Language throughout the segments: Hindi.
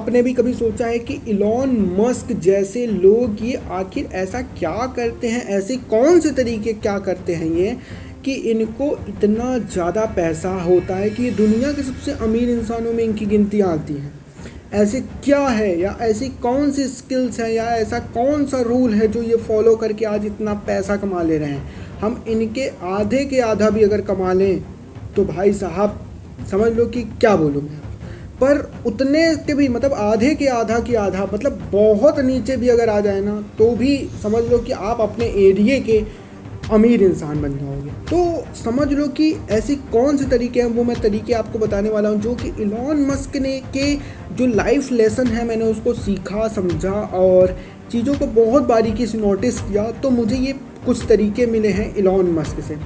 आपने भी कभी सोचा है कि इलॉन मस्क जैसे लोग ये आखिर ऐसा क्या करते हैं, ऐसे कौन से तरीके क्या करते हैं ये कि इनको इतना ज़्यादा पैसा होता है कि ये दुनिया के सबसे अमीर इंसानों में इनकी गिनतियाँ आती हैं। ऐसे क्या है या ऐसी कौन सी स्किल्स हैं या ऐसा कौन सा रूल है जो ये फॉलो करके आज इतना पैसा कमा ले रहे हैं। हम इनके आधे के आधा भी अगर कमा लें तो भाई साहब समझ लो कि क्या बोलूँ मैं, पर उतने के भी मतलब आधे के आधा की आधा मतलब बहुत नीचे भी अगर आ जाए ना तो भी समझ लो कि आप अपने एरिए के अमीर इंसान बन जाओगे। तो समझ लो कि ऐसी कौन से तरीके हैं, वो मैं तरीके आपको बताने वाला हूँ जो कि इलॉन मस्क ने के जो लाइफ लेसन है मैंने उसको सीखा समझा और चीज़ों को बहुत बारीकी से नोटिस किया, तो मुझे ये कुछ तरीके मिले हैं इलॉन मस्क से।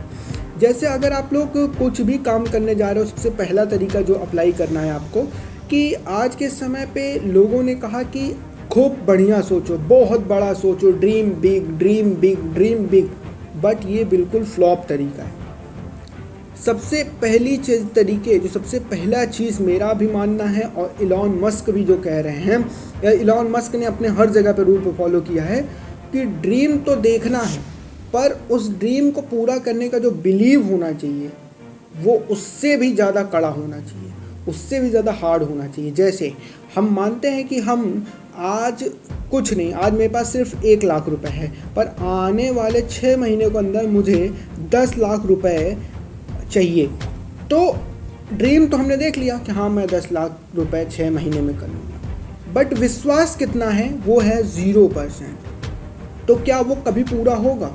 जैसे अगर आप लोग कुछ भी काम करने जा रहे हो, सबसे पहला तरीका जो अप्लाई करना है आपको कि आज के समय पे लोगों ने कहा कि खूब बढ़िया सोचो, बहुत बड़ा सोचो, dream big dream big dream big, but ये बिल्कुल फ्लॉप तरीका है। सबसे पहली चीज़ तरीके जो सबसे पहला चीज़ मेरा भी मानना है और इलॉन मस्क भी जो कह रहे हैं या इलॉन मस्क ने अपने हर जगह पे रूल को फॉलो किया है कि ड्रीम तो देखना है पर उस ड्रीम को पूरा करने का जो बिलीव होना चाहिए वो उससे भी ज़्यादा कड़ा होना चाहिए, उससे भी ज़्यादा हार्ड होना चाहिए। जैसे हम मानते हैं कि हम आज कुछ नहीं, आज मेरे पास सिर्फ 1 लाख रुपए है पर आने वाले 6 महीने के अंदर मुझे 10 लाख रुपए चाहिए। तो ड्रीम तो हमने देख लिया कि हाँ मैं 10 लाख रुपए 6 महीने में कर लूँगा, बट विश्वास कितना है वो है 0%। तो क्या वो कभी पूरा होगा?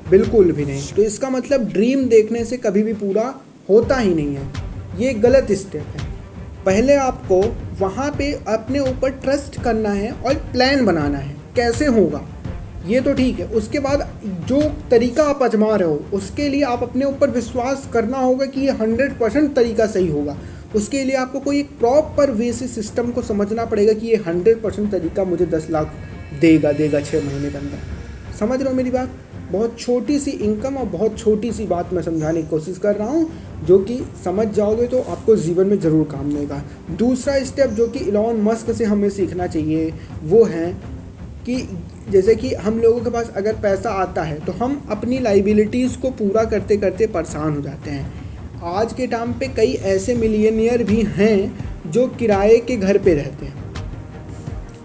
बिल्कुल भी नहीं। तो इसका मतलब ड्रीम देखने से कभी भी पूरा होता ही नहीं है, ये गलत स्टेप है। पहले आपको वहाँ पे अपने ऊपर ट्रस्ट करना है और प्लान बनाना है कैसे होगा, ये तो ठीक है। उसके बाद जो तरीका आप आजमा रहे हो उसके लिए आप अपने ऊपर विश्वास करना होगा कि ये 100% तरीका सही होगा। उसके लिए आपको कोई एक प्रॉपर वे से सिस्टम को समझना पड़ेगा कि ये 100% तरीका मुझे 10 लाख देगा 6 महीने के अंदर। समझ रहे हो मेरी बात? बहुत छोटी सी इनकम और बहुत छोटी सी बात मैं समझाने की कोशिश कर रहा हूँ जो कि समझ जाओगे तो आपको जीवन में ज़रूर काम देगा। दूसरा स्टेप जो कि इलॉन मस्क से हमें सीखना चाहिए वो है कि जैसे कि हम लोगों के पास अगर पैसा आता है तो हम अपनी लाइबिलिटीज़ को पूरा करते करते परेशान हो जाते हैं। आज के टाइम पे कई ऐसे मिलियनियर भी हैं जो किराए के घर पे रहते हैं।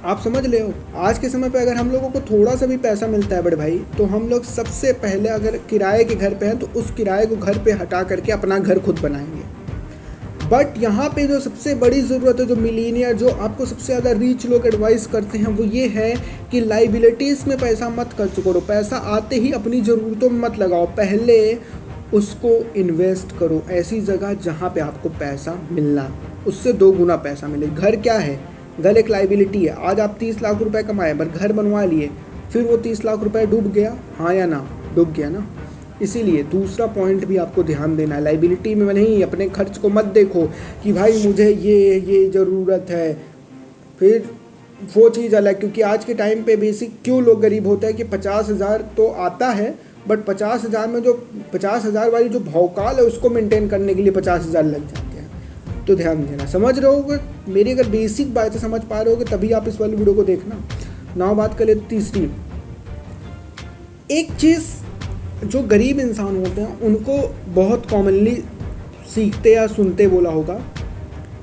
आप समझ ले हो, आज के समय पे अगर हम लोगों को थोड़ा सा भी पैसा मिलता है बड़े भाई तो हम लोग सबसे पहले अगर किराए के घर पे हैं तो उस किराए को घर पे हटा करके अपना घर खुद बनाएंगे। बट यहाँ पे जो सबसे बड़ी ज़रूरत है, जो मिलीनियर जो आपको सबसे ज़्यादा रीच लोग एडवाइस करते हैं वो ये है कि लाइबिलिटीज़ में पैसा मत खर्च करो, पैसा आते ही अपनी ज़रूरतों में मत लगाओ, पहले उसको इन्वेस्ट करो ऐसी जगह जहाँ पे आपको पैसा मिलना उससे 2 गुना पैसा मिले। घर क्या है? घर एक लाइबिलिटी है। आज आप 30 लाख रुपए कमाए पर घर बनवा लिए, फिर वो 30 लाख रुपए डूब गया, हाँ या ना? डूब गया ना। इसीलिए दूसरा पॉइंट भी आपको ध्यान देना है, लाइबिलिटी में नहीं, अपने खर्च को मत देखो कि भाई मुझे ये ज़रूरत है फिर वो चीज़ अलग। क्योंकि आज के टाइम पे बेसिक क्यों लोग गरीब होते हैं कि 50,000 तो आता है बट 50,000 में जो 50,000 वाली जो भौकाल है उसको मेंटेन करने के लिए 50,000 लग जाते हैं। तो ध्यान देना। समझ रहे होगे मेरी अगर बेसिक बातें समझ पा रहे होगे तभी आप इस वाली वीडियो को देखना। ना बात करें तीसरी एक चीज़ जो गरीब इंसान होते हैं उनको बहुत कॉमनली सीखते या सुनते बोला होगा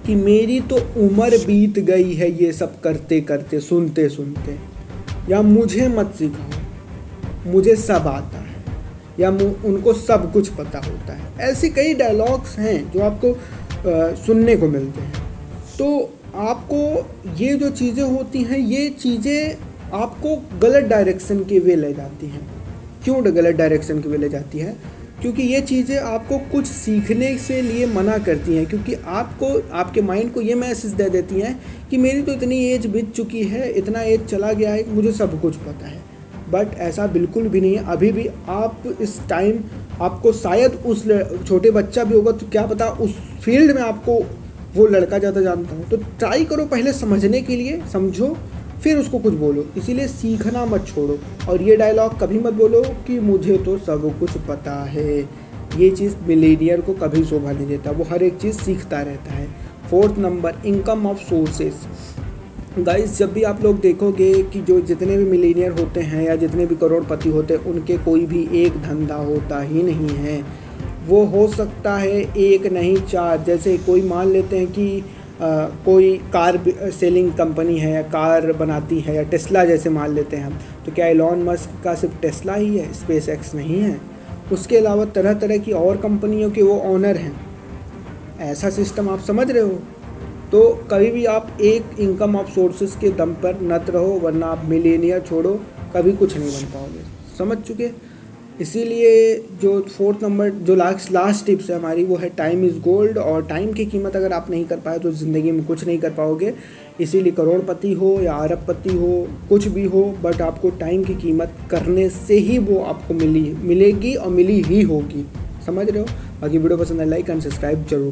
कि मेरी तो उम्र बीत गई है ये सब करते करते सुनते सुनते, या मुझे मत सिखाओ मुझे सब आता है, या उनको सब कुछ पता होता है। ऐसी कई डायलॉग्स हैं जो आपको सुनने को मिलते हैं। तो आपको ये जो चीज़ें होती हैं ये चीज़ें आपको गलत डायरेक्शन के वे ले जाती हैं। क्यों गलत डायरेक्शन के वे ले जाती है? क्योंकि ये चीज़ें आपको कुछ सीखने से लिए मना करती हैं, क्योंकि आपको आपके माइंड को ये मैसेज दे देती हैं कि मेरी तो इतनी एज बीत चुकी है, इतना एज चला गया है, मुझे सब कुछ पता है। बट ऐसा बिल्कुल भी नहीं है। अभी भी आप इस टाइम आपको शायद उस छोटे बच्चा भी होगा तो क्या पता उस फील्ड में आपको वो लड़का ज़्यादा जानता हो। तो ट्राई करो पहले समझने के लिए, समझो फिर उसको कुछ बोलो। इसीलिए सीखना मत छोड़ो। और ये डायलॉग कभी मत बोलो कि मुझे तो सब कुछ पता है। ये चीज़ मिलेनियर को कभी शोभा नहीं देता, वो हर एक चीज़ सीखता रहता है। 4th number, income of sources. Guys जब भी आप लोग देखोगे कि जो जितने भी मिलीनियर होते हैं या जितने भी करोड़पति होते हैं, उनके कोई भी एक धंधा होता ही नहीं है। वो हो सकता है एक नहीं चार। जैसे कोई मान लेते हैं कि कोई कार सेलिंग कंपनी है या कार बनाती है, या टेस्ला जैसे मान लेते हैं हम, तो क्या एलॉन मस्क का सिर्फ टेस्ला ही है, स्पेस एक्स नहीं है? उसके अलावा तरह तरह की और कंपनियों के वो ऑनर हैं। ऐसा सिस्टम आप समझ रहे हो? तो कभी भी आप एक इनकम ऑफ सोर्सेज के दम पर नत रहो, वरना आप मिलीनियर छोड़ो कभी कुछ नहीं बन पाओगे। समझ चुके? इसीलिए जो फोर्थ नंबर जो लास्ट टिप्स है हमारी, वो है टाइम इज़ गोल्ड। और टाइम की कीमत अगर आप नहीं कर पाए तो ज़िंदगी में कुछ नहीं कर पाओगे। इसीलिए करोड़पति हो या अरबपति हो, कुछ भी हो, बट आपको टाइम की कीमत करने से ही वो आपको मिलेगी और मिली ही होगी। समझ रहे हो? बाकी वीडियो पसंद है लाइक एंड सब्सक्राइब जरूर।